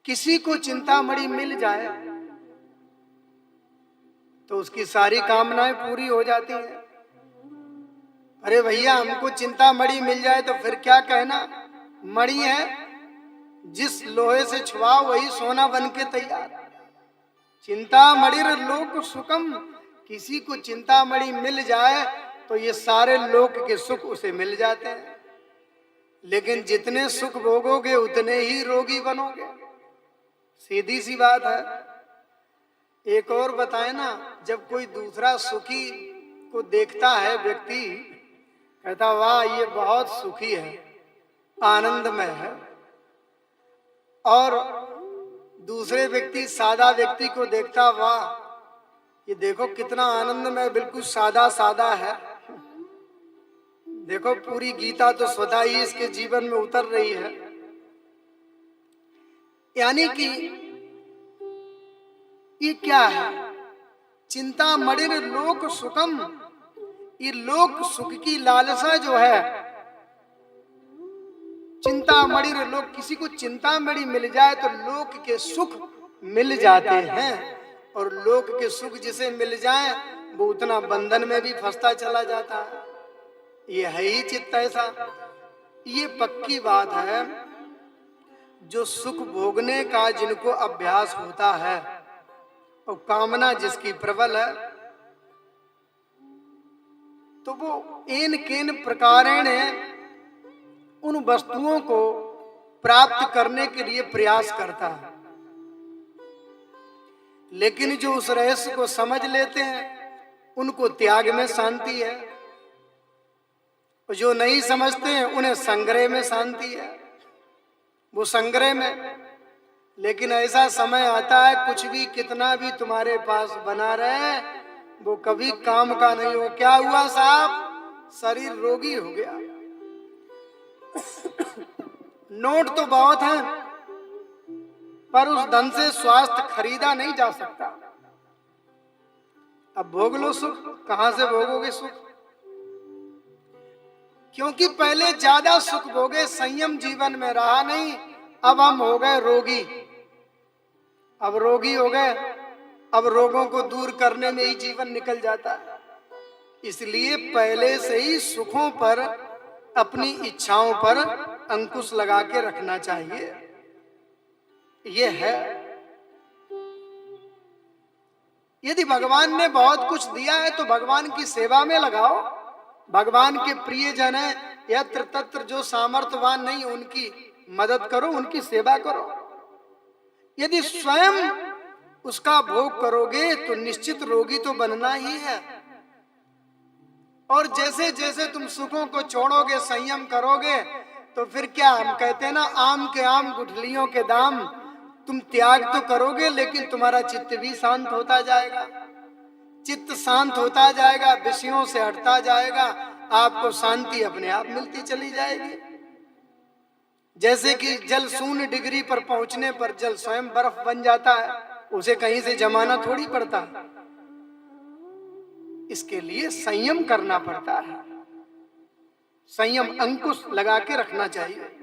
किसी को चिंतामणि मिल जाए तो उसकी सारी कामनाएं पूरी हो जाती हैं। अरे भैया, हमको चिंतामणि मिल जाए तो फिर क्या कहना, मणि है, जिस लोहे से छुआओ वही सोना बन के तैयार। चिंतामणिर लोक सुखम, किसी को चिंतामणि मिल जाए तो ये सारे लोक के सुख उसे मिल जाते हैं। लेकिन जितने सुख भोगोगे उतने ही रोगी बनोगे, सीधी सी बात है। एक और बताए ना, जब कोई दूसरा सुखी को देखता है व्यक्ति, कहता वाह ये बहुत सुखी है, आनंदमय है, और दूसरे व्यक्ति सादा व्यक्ति को देखता, वाह ये देखो कितना आनंदमय, बिल्कुल सादा सादा है। देखो पूरी गीता तो स्वतः ही इसके जीवन में उतर रही है। यानी कि ये क्या है, चिंतामणिर लोक सुखम, ये लोक सुख की लालसा जो है, चिंतामणिर लोक, किसी को चिंतामणि मिल जाए तो लोक के सुख मिल जाते हैं, और लोक के सुख जिसे मिल जाए वो उतना बंधन में भी फंसता चला जाता है। ये है ही चित्त ऐसा। ये पक्की बात है, जो सुख भोगने का जिनको अभ्यास होता है और कामना जिसकी प्रबल है, तो वो एन केन प्रकारेण उन वस्तुओं को प्राप्त करने के लिए प्रयास करता है। लेकिन जो उस रहस्य को समझ लेते हैं उनको त्याग में शांति है, और जो नहीं समझते हैं उन्हें संग्रह में शांति है। वो संग्रह में, लेकिन ऐसा समय आता है कुछ भी कितना भी तुम्हारे पास बना रहे वो कभी काम का नहीं हो। क्या हुआ साहब, शरीर रोगी हो गया। नोट तो बहुत हैं, पर उस धन से स्वास्थ्य खरीदा नहीं जा सकता। अब भोग लो सुख, कहां से भोगोगे सुख? क्योंकि पहले ज्यादा सुख भोगे, संयम जीवन में रहा नहीं। अब हम हो गए रोगी, अब रोगी हो गए, अब रोगों को दूर करने में ही जीवन निकल जाता है। इसलिए पहले से ही सुखों पर, अपनी इच्छाओं पर अंकुश लगा के रखना चाहिए। ये है, यदि भगवान ने बहुत कुछ दिया है तो भगवान की सेवा में लगाओ। भगवान के प्रिय जन है, यत्र तत्र जो सामर्थ्यवान नहीं उनकी मदद करो, उनकी सेवा करो। यदि स्वयं उसका भोग करोगे तो निश्चित रोगी तो बनना ही है। और जैसे जैसे तुम सुखों को छोड़ोगे, संयम करोगे, तो फिर क्या, हम कहते हैं ना, आम के आम गुठलियों के दाम। तुम त्याग तो करोगे लेकिन तुम्हारा चित्त भी शांत होता जाएगा। चित्त शांत होता जाएगा, विषयों से हटता जाएगा, आपको शांति अपने आप मिलती चली जाएगी। जैसे कि जल 0 डिग्री पर पहुंचने पर जल स्वयं बर्फ बन जाता है, उसे कहीं से जमाना थोड़ी पड़ता। इसके लिए संयम करना पड़ता है, संयम अंकुश लगा के रखना चाहिए।